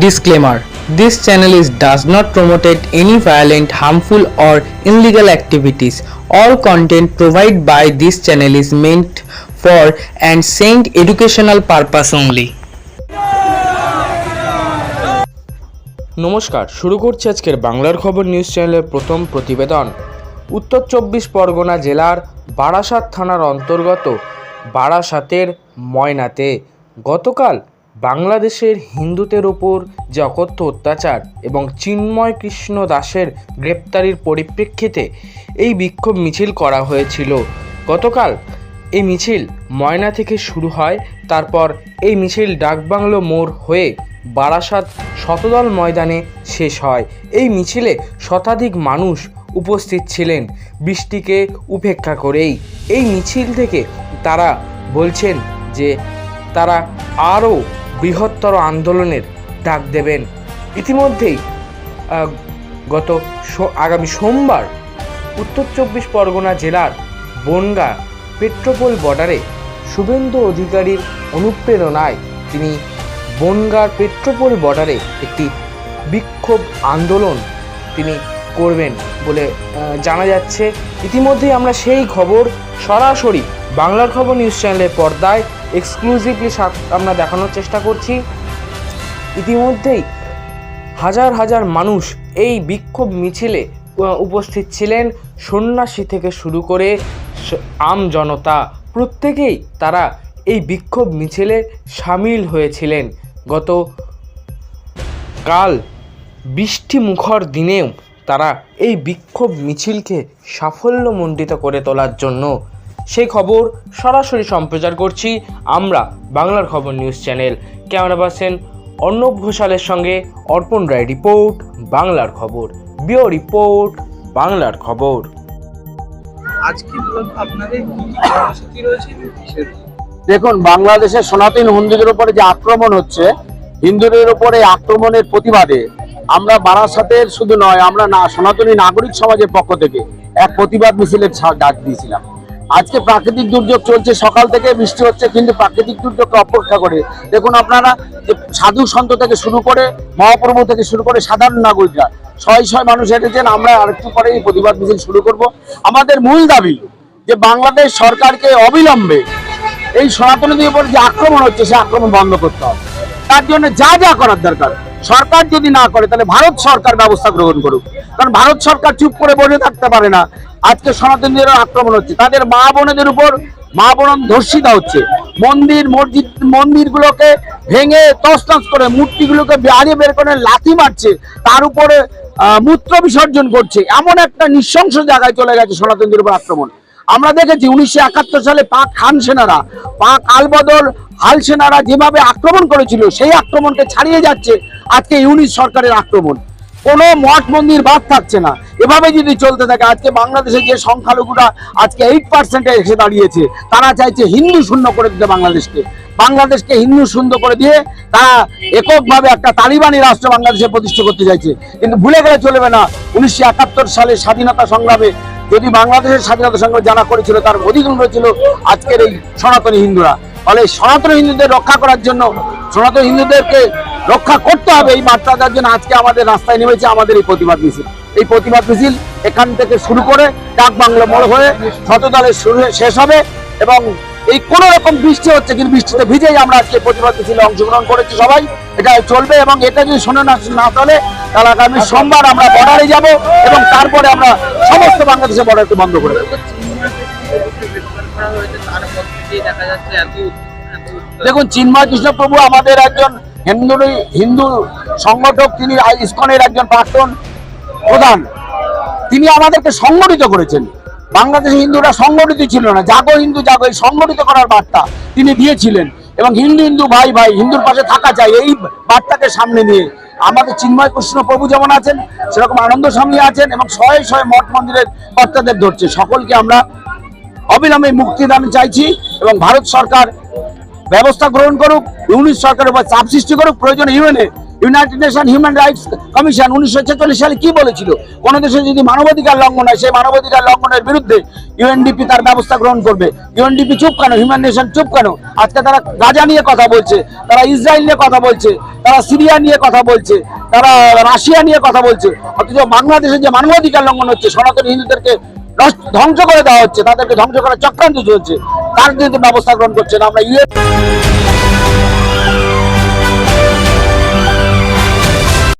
Disclaimer: This channel does not promote any violent, harmful, or illegal activities. All content provided by this channel is meant for and saint educational purpose only. নমস্কার, শুরু করছি আজকের বাংলার খবর news চ্যানেলের প্রথম প্রতিবেদন। উত্তর 24 পরগনা জেলার বারাসাত থানার অন্তর্গত বারাসাতের ময়নাতে গতকাল বাংলাদেশের হিন্দুদের ওপর যে অকথ্য অত্যাচার এবং চিন্ময় কৃষ্ণ দাসের গ্রেপ্তারির পরিপ্রেক্ষিতে এই বিক্ষোভ মিছিল করা হয়েছিল। গতকাল এই মিছিল ময়না থেকে শুরু হয়, তারপর এই মিছিল ডাকবাংলো মোড় হয়ে বারাসাত শতদল ময়দানে শেষ হয়। এই মিছিলে শতাধিক মানুষ উপস্থিত ছিলেন। বৃষ্টিকে উপেক্ষা করেই এই মিছিল থেকে তারা বলছেন যে তারা আরও বৃহত্তর আন্দোলনের ডাক দেবেন। ইতিমধ্যেই আগামী সোমবার উত্তর 24 পরগনা জেলার বনগাঁ পেট্রোপোল বর্ডারে শুভেন্দু অধিকারীর অনুপ্রেরণায় তিনি বনগাঁর পেট্রোপোল বর্ডারে একটি বিক্ষোভ আন্দোলন তিনি করবেন বলে জানা যাচ্ছে। ইতিমধ্যেই আমরা সেই খবর সরাসরি বাংলার খবর নিউজ চ্যানেলের পর্দায় এক্সক্লুসিভলি আমরা দেখানোর চেষ্টা করছি। ইতিমধ্যেই হাজার হাজার মানুষ এই বিক্ষোভ মিছিলে উপস্থিত ছিলেন। সন্ন্যাসী থেকে শুরু করে আম জনতা প্রত্যেকেই তারা এই বিক্ষোভ মিছিলে সামিল হয়েছিলেন। গতকাল বৃষ্টি মুখর দিনেও তারা এই বিক্ষোভ মিছিলকে সাফল্যমণ্ডিত করে তোলার জন্য সেই খবর সরাসরি সম্প্রচার করছি আমরা বাংলার খবর news channel. Camera person Arnab ঘোষালের সঙ্গে অর্পণ রায়। রিপোর্ট বাংলার খবর, ব্যুরো রিপোর্ট বাংলার খবর। আজকে আপনাদের কি কর্মসূচি রয়েছে? দেখুন, বাংলাদেশের সনাতন হিন্দুদের উপরে যে আক্রমণ হচ্ছে, হিন্দুদের উপরে আক্রমণের প্রতিবাদে আমরা বারাসাতের শুধু নয়, আমরা সনাতনী নাগরিক সমাজের পক্ষ থেকে এক প্রতিবাদ মিছিলের ডাক দিয়েছিলাম। আজকে প্রাকৃতিক দুর্যোগ চলছে, সকাল থেকে বৃষ্টি হচ্ছে, কিন্তু প্রাকৃতিক দুর্যোগকে অপেক্ষা করে দেখুন আপনারা যে সাধু সন্ত থেকে শুরু করে মহাপ্রভু থেকে শুরু করে সাধারণ নাগরিকরা শয় মানুষ হেঁটেছেন। আমরা আরেকটু পরে এই প্রতিবাদ মিছিল শুরু করব। আমাদের মূল দাবি যে বাংলাদেশ সরকারকে অবিলম্বে এই সনাতনীদের উপর যে আক্রমণ হচ্ছে সে আক্রমণ বন্ধ করতে হবে। তার জন্য যা যা করার দরকার সরকার যদি না করে তাহলে ভারত সরকার ব্যবস্থা গ্রহণ করুক, কারণ ভারত সরকার চুপ করে বসে থাকতে পারে না। আজকে সনাতনীদের আক্রমণ হচ্ছে, তাদের মা বোনেদের উপর মা বোন ধর্ষিতা হচ্ছে, মন্দিরগুলোকে ভেঙে তছনছ করে মূর্তিগুলোকে বাইরে বের করে লাথি মারছে, তার উপরে মূত্র বিসর্জন করছে। এমন একটা নৃশংস জায়গায় চলে গেছে সনাতনীদের উপর আক্রমণ। আমরা দেখেছি 1971 সালে পাক খান সেনারা, পাক আলবদর হাল সেনারা যেভাবে আক্রমণ করেছিল সেই আক্রমণকে ছাড়িয়ে যাচ্ছে আজকে ইউনিট সরকারের আক্রমণ। কোনো মঠ মন্দির বাদ থাকছে না। এভাবে যদি চলতে থাকে আজকে বাংলাদেশে যে সংখ্যালঘুরা আজকে 8% এসে দাঁড়িয়েছে, তারা চাইছে হিন্দু শূন্য করে দিতে বাংলাদেশকে হিন্দু শূন্য করে দিয়ে তারা এককভাবে একটা তালিবানি রাষ্ট্র বাংলাদেশে প্রতিষ্ঠা করতে চাইছে। কিন্তু ভুলে গেলে চলবে না, 1971 সালে স্বাধীনতা সংগ্রামে যদি বাংলাদেশের স্বাধীনতা সংগ্রাম যারা করেছিল তার অধিকাংশ ছিল আজকের এই সনাতনী হিন্দুরা। ফলে সনাতন হিন্দুদের রক্ষা করার জন্য, সনাতন হিন্দুদেরকে রক্ষা করতে হবে, এই বার্তা দেওয়ার জন্য আজকে আমাদের রাস্তায় নেমেছে আমাদের এই প্রতিবাদ মিছিল। এই প্রতিবাদ মিছিল এখান থেকে শুরু করে ডাকবাংলো মোড় হয়ে শতদলে শেষ হবে। এবং এই কোনো রকম বৃষ্টি হচ্ছে, কিন্তু বৃষ্টিতে ভিজেই আমরা আজকে প্রতিবাদ মিছিলে অংশগ্রহণ করেছি সবাই। এটা চলবে এবং এটা যদি শোনে না চলে তাহলে আগামী সোমবার আমরা বর্ডারে যাব এবং তারপরে আমরা সমস্ত বাংলাদেশের বর্ডারকে বন্ধ করে দেবো। দেখুন, চিন্ময় কৃষ্ণ প্রভু আমাদের একজন হিন্দু সংগঠক, তিনি ইসকনের একজন প্রাক্তন প্রধান। তিনি আমাদেরকে সংগঠিত করেছেন। বাংলাদেশের হিন্দুরা সংগঠিত ছিল না, জাগো হিন্দু জাগো, এই সংগঠিত করার বার্তা তিনি দিয়েছিলেন। এবং হিন্দু ভাই হিন্দুর পাশে থাকা চাই, এই বার্তাকে সামনে নিয়ে আমাদের চিন্ময় কৃষ্ণ প্রভু যেমন আছেন সেরকম আনন্দ স্বামী আছেন এবং শয়ে মঠ মন্দিরের কর্তাদের ধরছে। সকলকে আমরা অবিলম্বে মুক্তিদান চাইছি এবং ভারত সরকার ব্যবস্থা গ্রহণ করুক, ইউনিট সরকারের উপর চাপ সৃষ্টি করুক, প্রয়োজনে ইউএনএ United Nation Human Rights Commission 1946 সালে কি বলেছিল? কোন দেশে যদি মানবাধিকার লঙ্ঘন হয় সেই মানবাধিকার লঙ্ঘনের বিরুদ্ধে ইউএনডিপি তার ব্যবস্থা গ্রহণ করবে। ইউএনডিপি চুপ কেন? হিউম্যান নেশন চুপ কেন? আজকে তারা গাজা নিয়ে কথা বলছে, তারা ইসরায়েল নিয়ে কথা বলছে, তারা সিরিয়া নিয়ে কথা বলছে, তারা রাশিয়া নিয়ে কথা বলছে, অথচ বাংলাদেশে যে মানবাধিকার লঙ্ঘন হচ্ছে, সনাতন হিন্দুদেরকে ধ্বংস করে দেওয়া হচ্ছে, তাদেরকে ধ্বংস করার চক্রান্ত চলছে, তার যদি ব্যবস্থা গ্রহণ করছে না। আমরা